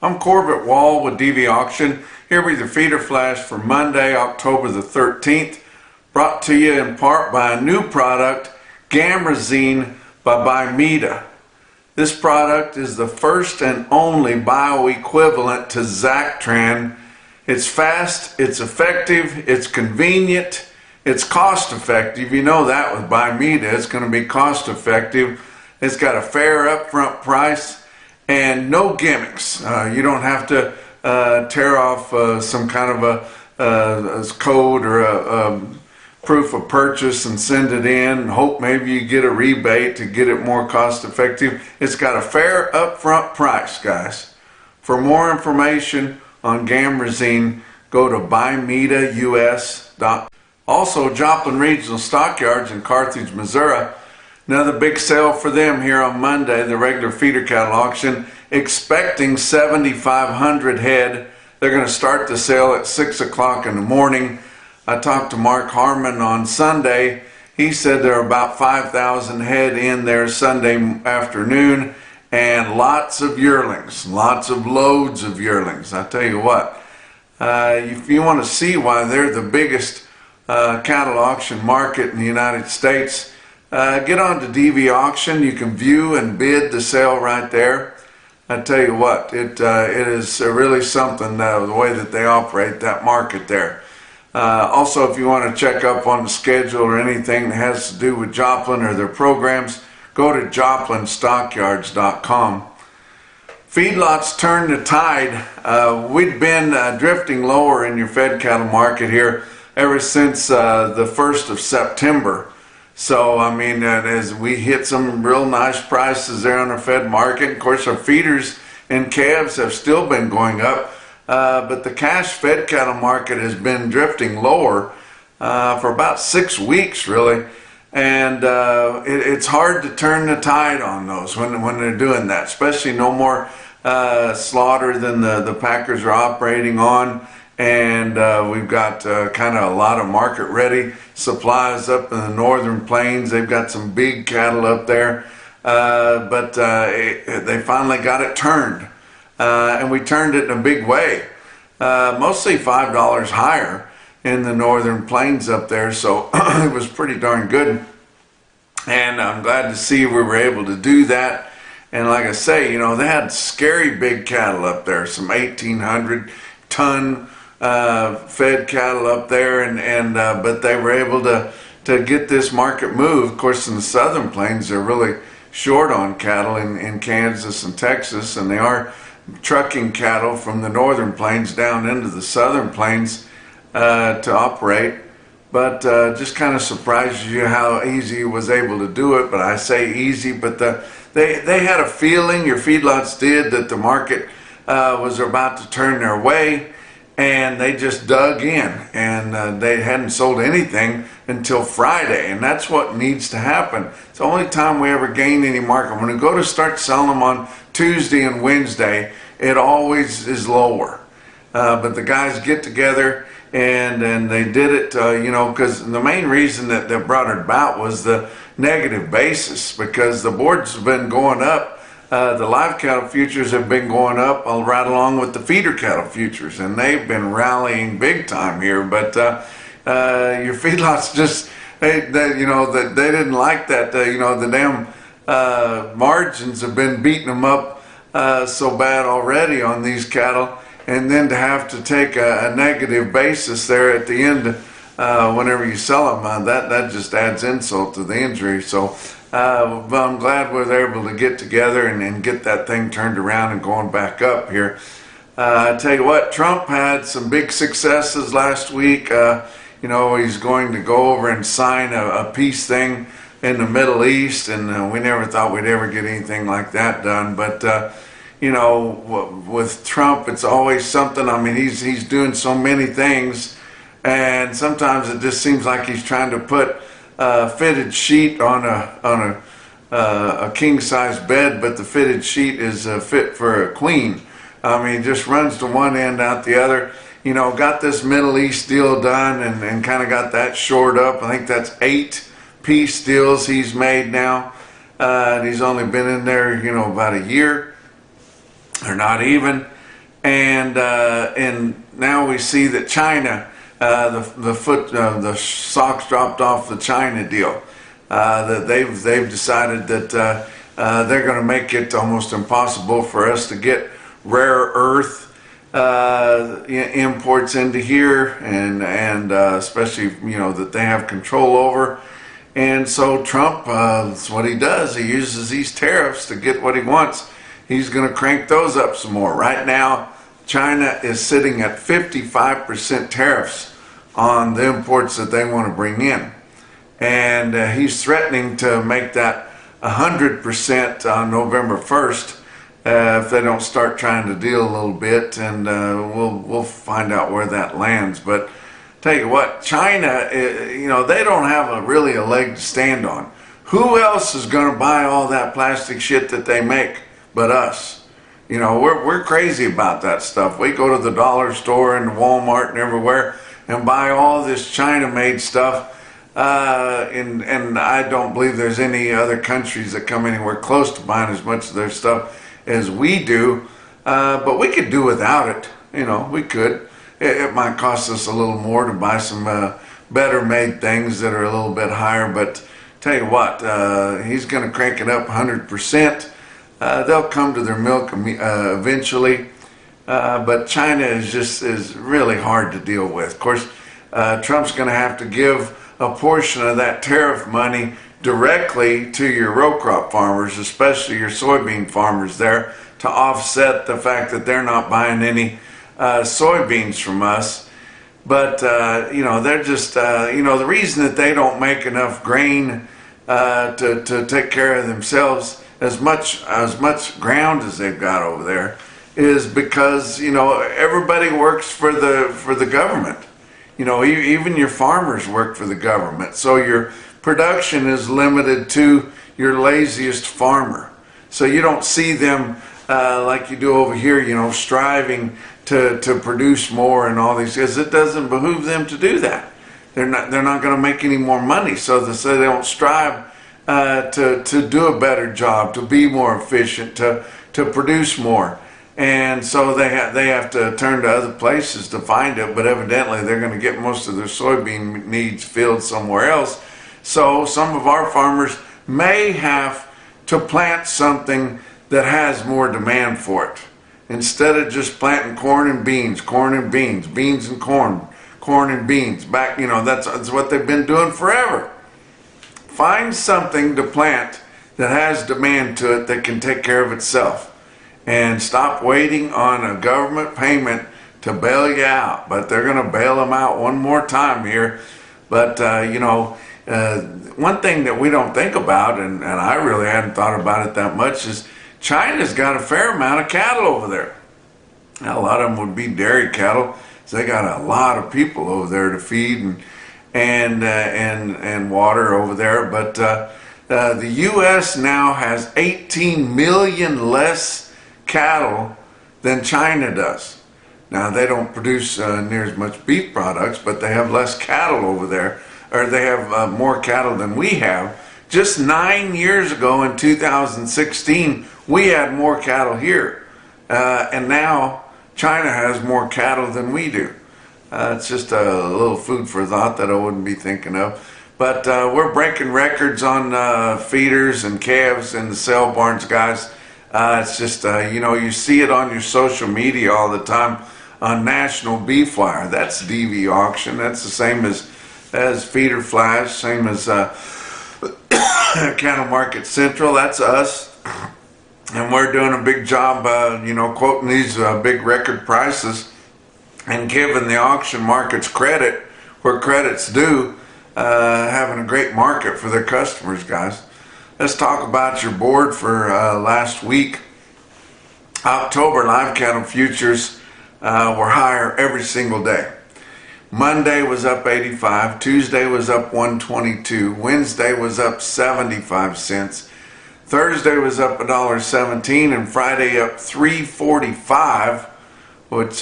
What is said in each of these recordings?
I'm Corbitt Wall with DVAuction, here with your feeder flash for Monday, October the 13th, brought to you in part by a new product, Gamrazine by Bimeda. This product is the first and only bioequivalent to Zactran. It's fast, it's effective, it's convenient, it's cost effective. You know that with Bimeda, it's going to be cost effective. It's got a fair upfront price and no gimmicks. You don't have to tear off some kind of a code or a proof of purchase and send it in and hope maybe you get a rebate to get it more cost effective. It's got a fair upfront price, guys. For more information on Gamrazine, go to bimedaus.com. Also, Joplin Regional Stockyards in Carthage, Missouri. Another big sale for them here on Monday, the regular feeder cattle auction, expecting 7,500 head. They're going to start the sale at 6 o'clock in the morning. I talked to Mark Harmon on Sunday. He said there are about 5,000 head in there Sunday afternoon, and lots of yearlings, lots of loads of yearlings. I tell you what, if you want to see why they're the biggest cattle auction market in the United States, get on to DVAuction. You can view and bid the sale right there. I tell you what, it is really something, the way that they operate that market there. Also, if you want to check up on the schedule or anything that has to do with Joplin or their programs, go to joplinstockyards.com. Feedlots turn the tide. We'd been drifting lower in your fed cattle market here ever since the 1st of September. So, I mean, as we hit some real nice prices there on our fed market. Of course, our feeders and calves have still been going up, but the cash fed cattle market has been drifting lower for about 6 weeks, really. And it's hard to turn the tide on those when they're doing that, especially no more slaughter than the packers are operating on. And we've got kind of a lot of market ready supplies up in the northern plains. They've got some big cattle up there, but they finally got it turned, and we turned it in a big way, mostly $5 higher in the northern plains up there, so it was pretty darn good, and I'm glad to see we were able to do that. And like I say, you know, they had scary big cattle up there, some 1,800 ton fed cattle up there, but they were able to get this market moved. Of course, in the southern plains, they're really short on cattle in Kansas and Texas, and they are trucking cattle from the northern plains down into the southern plains to operate. But just kind of surprises you how easy he was able to do it. But I say easy, but they had a feeling, your feedlots did, that the market was about to turn their way. And they just dug in, and they hadn't sold anything until Friday, and that's what needs to happen. It's the only time we ever gain any market. When we go to start selling them on Tuesday and Wednesday, it always is lower. But the guys get together, and they did it, you know, because the main reason that brought it about was the negative basis, because the boards have been going up. The live cattle futures have been going up right along with the feeder cattle futures, and they've been rallying big time here. But your feedlots just, they didn't like that. You know, the damn margins have been beating them up so bad already on these cattle, and then to have to take a negative basis there at the end whenever you sell them, that just adds insult to the injury. So. But I'm glad we're able to get together and get that thing turned around and going back up here. I tell you what, Trump had some big successes last week. You know, he's going to go over and sign a peace thing in the Middle East, and we never thought we'd ever get anything like that done. But you know, with Trump, it's always something. I mean, he's doing so many things, and sometimes it just seems like he's trying to put fitted sheet on a king-size bed, but the fitted sheet is fit for a queen. I mean, just runs to one end out the other. You know, got this Middle East deal done and kind of got that shored up. I think that's 8 peace deals he's made now, and he's only been in there, you know, about a year or not even. and now we see that China, the socks dropped off the China deal. That they've decided that they're going to make it almost impossible for us to get rare earth imports into here, and especially that they have control over. And so Trump, that's what he does. He uses these tariffs to get what he wants. He's going to crank those up some more. Right now, China is sitting at 55% tariffs on the imports that they want to bring in. And he's threatening to make that 100% on November 1st if they don't start trying to deal a little bit, and we'll find out where that lands. But tell you what, China, they don't have really a leg to stand on. Who else is going to buy all that plastic shit that they make but us? We're crazy about that stuff. We go to the dollar store and Walmart and everywhere and buy all this China-made stuff. And I don't believe there's any other countries that come anywhere close to buying as much of their stuff as we do. But we could do without it. We could. It might cost us a little more to buy some better made things that are a little bit higher. But tell you what, he's going to crank it up 100%. They'll come to their milk eventually. But China is really hard to deal with. Of course, Trump's going to have to give a portion of that tariff money directly to your row crop farmers, especially your soybean farmers there, to offset the fact that they're not buying any soybeans from us. But they're just the reason that they don't make enough grain to take care of themselves, as much ground as they've got over there, is because everybody works for the government. Even your farmers work for the government. So your production is limited to your laziest farmer. So you don't see them like you do over here, striving to produce more and all these, because it doesn't behoove them to do that. They're not going to make any more money. So they don't strive to do a better job, to be more efficient, to produce more. And so they have to turn to other places to find it, but evidently they're going to get most of their soybean needs filled somewhere else. So some of our farmers may have to plant something that has more demand for it. Instead of just planting corn and beans, beans and corn and beans. That's what they've been doing forever. Find something to plant that has demand to it that can take care of itself. And stop waiting on a government payment to bail you out. But they're going to bail them out one more time here. But, one thing that we don't think about, and I really hadn't thought about it that much, is China's got a fair amount of cattle over there. Now, a lot of them would be dairy cattle. So they got a lot of people over there to feed and water over there. But the U.S. now has 18 million less cattle than China does. Now, they don't produce near as much beef products, but they have less cattle over there, or they have more cattle than we have. Just 9 years ago in 2016, we had more cattle here. And now China has more cattle than we do. It's just a little food for thought that I wouldn't be thinking of. But we're breaking records on feeders and calves in the sale barns, guys. It's just, you see it on your social media all the time on NationalBeefWire. That's DVAuction. That's the same as Feeder Flash, same as Cattle Market Central. That's us. And we're doing a big job, quoting these big record prices and giving the auction markets credit where credit's due, having a great market for their customers, guys. Let's talk about your board for last week. October live cattle futures were higher every single day. Monday was up 85, Tuesday was up 122, Wednesday was up 75 cents, Thursday was up $1.17, and Friday up $3.45, which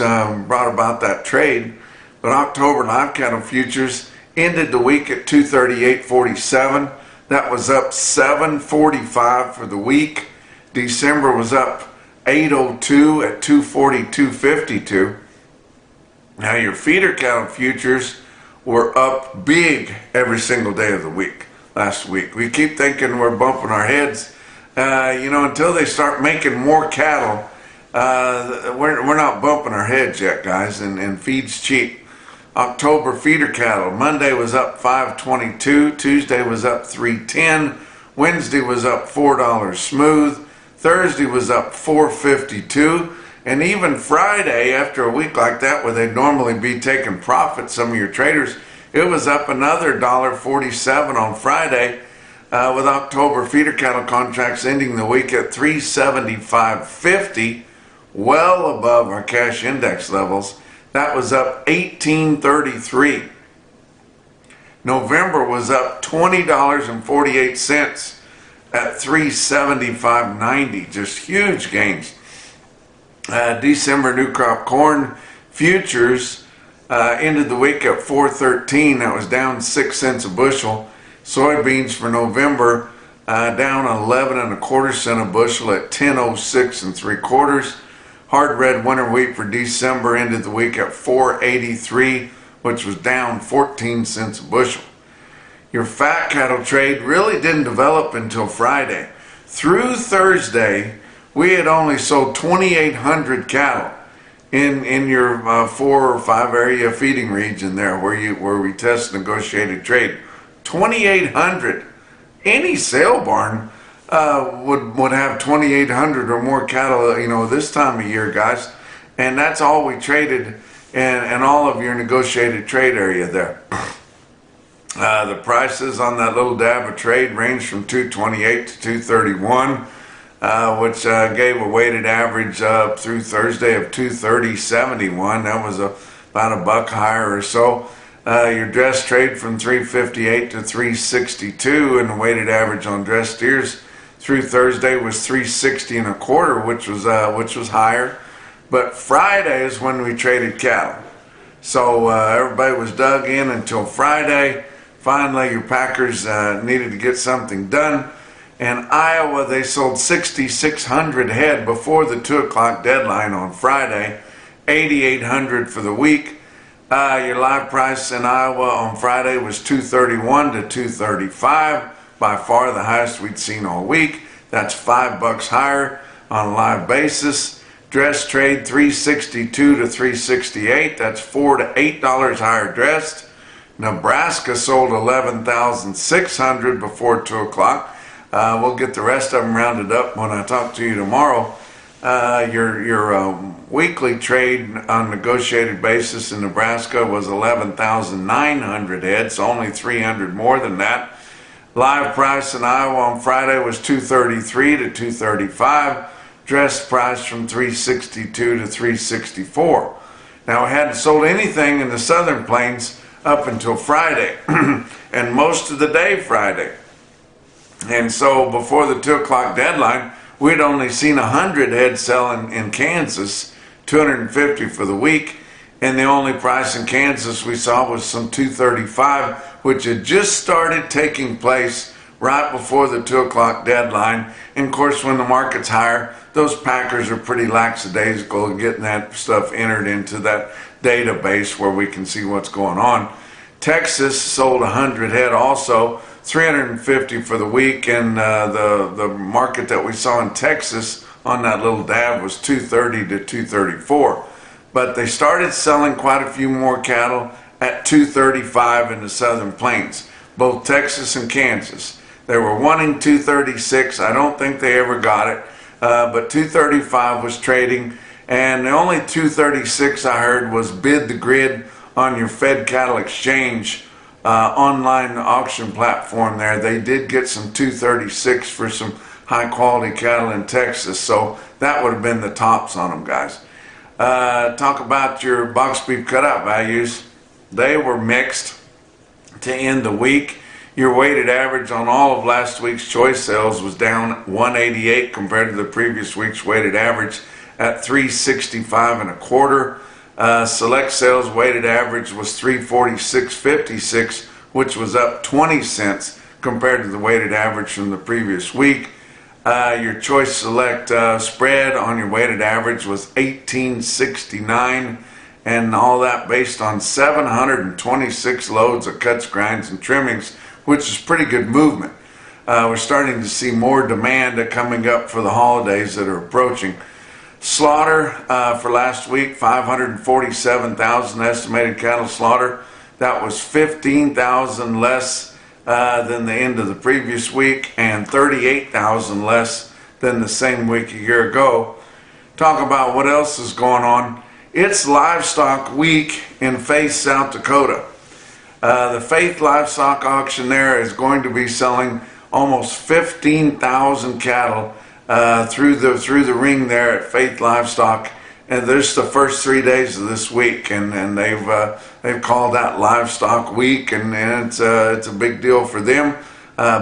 brought about that trade. But October live cattle futures ended the week at 238.47. That was up 7.45 for the week. December was up 802 at 240, 252. Now your feeder cattle futures were up big every single day of the week last week. We keep thinking we're bumping our heads, until they start making more cattle. We're not bumping our heads yet, guys, and feed's cheap. October feeder cattle, Monday was up $5.22, Tuesday was up $3.10, Wednesday was up $4 smooth, Thursday was up $4.52, and even Friday, after a week like that where they'd normally be taking profit, some of your traders, it was up another $1.47 on Friday, with October feeder cattle contracts ending the week at $375.50, well above our cash index levels. That was up $18.33. November was up $20.48 at $375.90. Just huge gains. December new crop corn futures ended the week at $4.13. That was down 6 cents a bushel. Soybeans for November down 11.25 cents a bushel at $10.06 3/4. Hard red winter wheat for December ended the week at $4.83, which was down 14 cents a bushel. Your fat cattle trade really didn't develop until Friday. Through Thursday, we had only sold 2,800 cattle in your 4 or 5 area feeding region there where we test negotiated trade. 2,800. Any sale barn would have 2,800 or more cattle, this time of year, guys, and that's all we traded in all of your negotiated trade area there. The prices on that little dab of trade ranged from 228 to 231, which gave a weighted average up through Thursday of 230.71. That was about a buck higher or so. Your dress trade from 358 to 362, and the weighted average on dress steers through Thursday was 360 1/4, which was higher. But Friday is when we traded cattle. So everybody was dug in until Friday. Finally, your packers needed to get something done. In Iowa, they sold 6,600 head before the 2 o'clock deadline on Friday, 8,800 for the week. Your live price in Iowa on Friday was 231 to 235. By far the highest we'd seen all week. That's $5 higher on a live basis. Dress trade 362 to 368. That's $4 to $8 higher dressed. Nebraska sold 11,600 before 2 o'clock. We'll get the rest of them rounded up when I talk to you tomorrow. Your weekly trade on negotiated basis in Nebraska was 11,900 head, so only 300 more than that. Live price in Iowa on Friday was 233 to 235. Dress price from 362 to 364. Now, we hadn't sold anything in the Southern Plains up until Friday, and most of the day Friday. And so before the 2 o'clock deadline, we'd only seen 100 head sell in Kansas, 250 for the week, and the only price in Kansas we saw was some 235, which had just started taking place right before the 2 o'clock deadline. And of course, when the market's higher, those packers are pretty lackadaisical in getting that stuff entered into that database where we can see what's going on. Texas sold 100 head also, 350 for the week, and the market that we saw in Texas on that little dab was 230 to 234. But they started selling quite a few more cattle at 235 in the Southern Plains, both Texas and Kansas. They were wanting 236. I don't think they ever got it, but 235 was trading, and the only 236 I heard was bid the grid on your Fed Cattle Exchange online auction platform there. They did get some 236 for some high quality cattle in Texas, so that would have been the tops on them, guys. Talk about your box beef cutout values. They were mixed to end the week. Your weighted average on all of last week's choice sales was down 188 compared to the previous week's weighted average at 365 1/4. Select sales weighted average was 346.56, which was up 20 cents compared to the weighted average from the previous week. Your choice select spread on your weighted average was 1869, and all that based on 726 loads of cuts, grinds, and trimmings, which is pretty good movement. We're starting to see more demand coming up for the holidays that are approaching. Slaughter for last week, 547,000 estimated cattle slaughter. That was 15,000 less than the end of the previous week, and 38,000 less than the same week a year ago. Talk about what else is going on. It's Livestock Week in Faith, South Dakota. The Faith Livestock Auction there is going to be selling almost 15,000 cattle through the ring there at Faith Livestock, and this is the first 3 days of this week, and they've called that Livestock Week, and it's a big deal for them.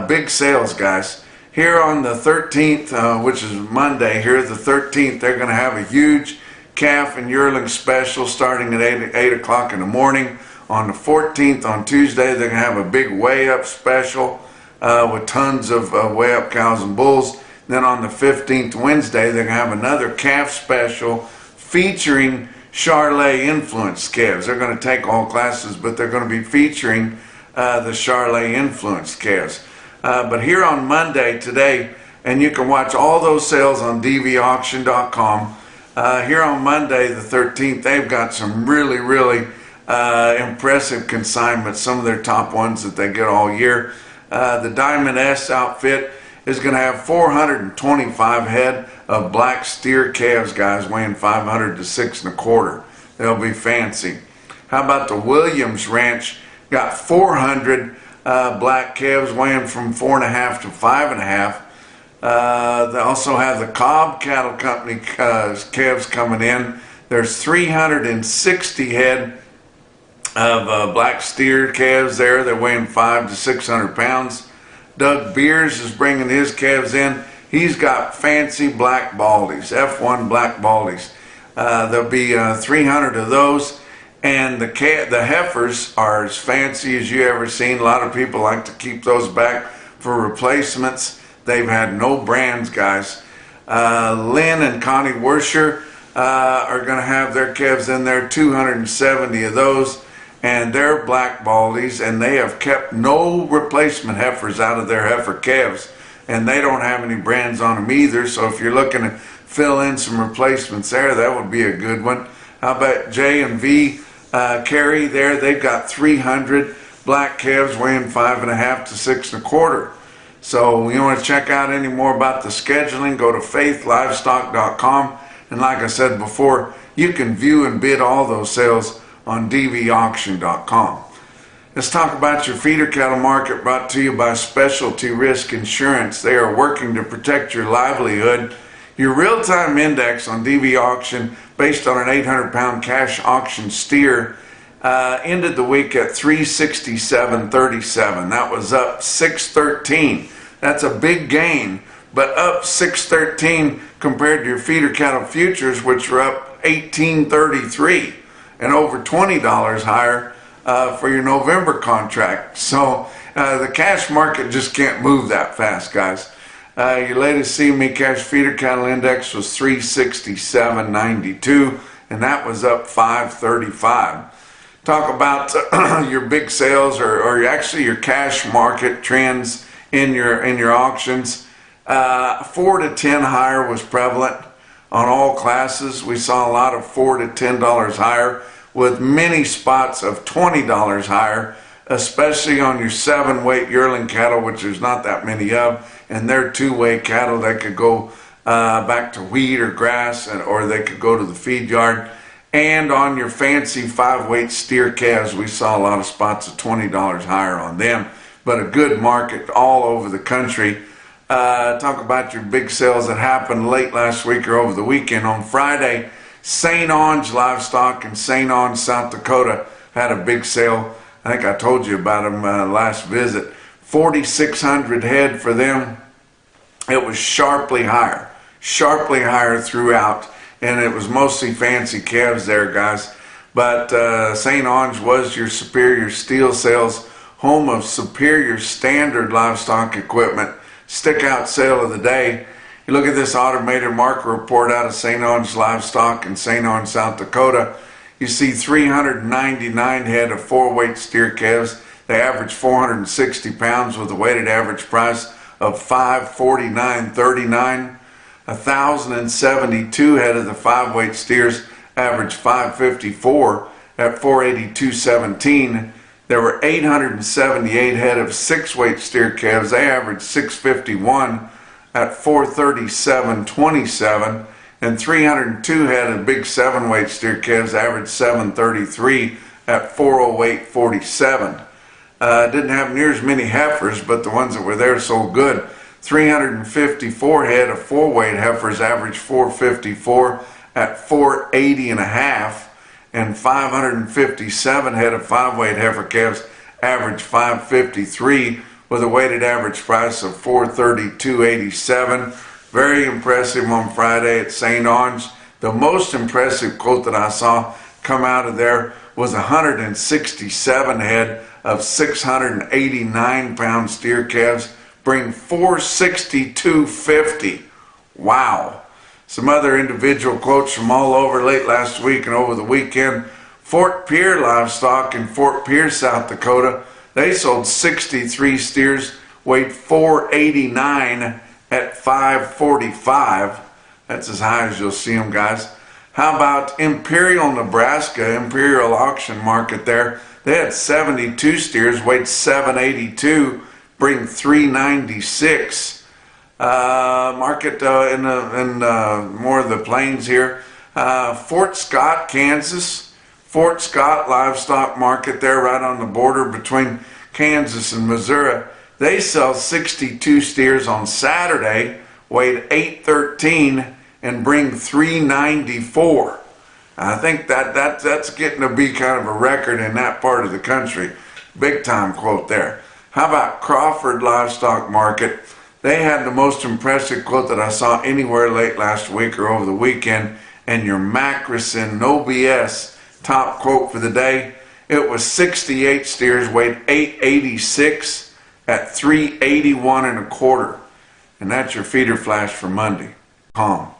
Big sales, guys. Here on the 13th, which is Monday, here the 13th, they're going to have a huge calf and yearling special starting at 8 o'clock in the morning. On the 14th, on Tuesday, they're going to have a big weigh-up special with tons of weigh-up cows and bulls. Then on the 15th, Wednesday, they're going to have another calf special featuring Charolais influenced calves. They're going to take all classes, but they're going to be featuring the Charolais influenced calves. But here on Monday, today, and you can watch all those sales on DVAuction.com. Here on Monday, the 13th, they've got some really impressive consignments, some of their top ones that they get all year. The Diamond S outfit is going to have 425 head of black steer calves, guys, weighing 500 to 6 1/4. They'll be fancy. How about the Williams Ranch? Got 400 black calves weighing from 4.5 to 5.5. They also have the Cobb Cattle Company calves coming in. There's 360 head of black steer calves there. They're weighing 500 to 600 pounds. Doug Beers is bringing his calves in. He's got fancy black baldies, F1 black baldies. There'll be 300 of those, and the heifers are as fancy as you ever seen. A lot of people like to keep those back for replacements. They've had no brands, guys. Lynn and Connie Werscher are going to have their calves in there, 270 of those, and they're black baldies, and they have kept no replacement heifers out of their heifer calves, and they don't have any brands on them either. So if you're looking to fill in some replacements there, that would be a good one. How about J&V Carey there? They've got 300 black calves weighing 5.5 to 6 1/4. So you want to check out any more about the scheduling, go to faithlivestock.com, and like I said before, you can view and bid all those sales on DVAuction.com. Let's talk about your feeder cattle market, brought to you by Specialty Risk Insurance. They are working to protect your livelihood. Your real-time index on DV Auction, based on an 800-pound cash auction steer, ended the week at 367.37. That was up 613. That's a big gain, but up 613 compared to your feeder cattle futures, which were up 1833 and over $20 higher for your November contract. So the cash market just can't move that fast, guys. Your latest CME cash feeder cattle index was 367.92, and that was up 535. Talk about your big sales, or actually your cash market trends in your auctions. 4 to 10 higher was prevalent on all classes. We saw a lot of $4 to $10 higher, with many spots of $20 higher, especially on your 7-weight yearling cattle, which there's not that many of, and they're 2-weight cattle that could go back to wheat or grass, or they could go to the feed yard. And on your fancy 5-weight steer calves, we saw a lot of spots of $20 higher on them, but a good market all over the country. Talk about your big sales that happened late last week or over the weekend. On Friday, St. Onge Livestock in St. Onge, South Dakota had a big sale. I think I told you about them last visit. 4,600 head for them. It was sharply higher throughout, and it was mostly fancy calves there, guys. But St. Onge was your Superior Steel Sales, home of Superior Standard livestock equipment. Stick out sale of the day. You look at this automated market report out of St. Ange Livestock in St. Ange, South Dakota. You see 399 head of 4-weight steer calves. They average 460 pounds with a weighted average price of $549.39. 1,072 head of the 5-weight steers average 554 at $482.17. There were 878 head of 6-weight steer calves. They averaged 651 at $437.27. And 302 head of big 7-weight steer calves averaged 733 at $408.47. Didn't have near as many heifers, but the ones that were there sold good. 354 head of 4-weight heifers averaged 454 at $480.5, and 557 head of 5-weight heifer calves averaged 553 with a weighted average price of $432.87. Very impressive on Friday at St. Ange. The most impressive quote that I saw come out of there was 167 head of 689-pound steer calves bring $462.50. Wow. Some other individual quotes from all over late last week and over the weekend. Fort Pierre Livestock in Fort Pierre, South Dakota, they sold 63 steers, weighed 489 at $545. That's as high as you'll see them, guys. How about Imperial, Nebraska, Imperial auction market there? They had 72 steers, weighed 782, bring 396. Market in more of the plains here. Fort Scott, Kansas. Fort Scott livestock market there, right on the border between Kansas and Missouri. They sell 62 steers on Saturday, weighed 813, and bring 394. I think that's getting to be kind of a record in that part of the country. Big time quote there. How about Crawford Livestock Market? They had the most impressive quote that I saw anywhere late last week or over the weekend, and your Macrison, no BS, top quote for the day. It was 68 steers, weighed 886 at 381 1/4. And that's your feeder flash for Monday. Calm.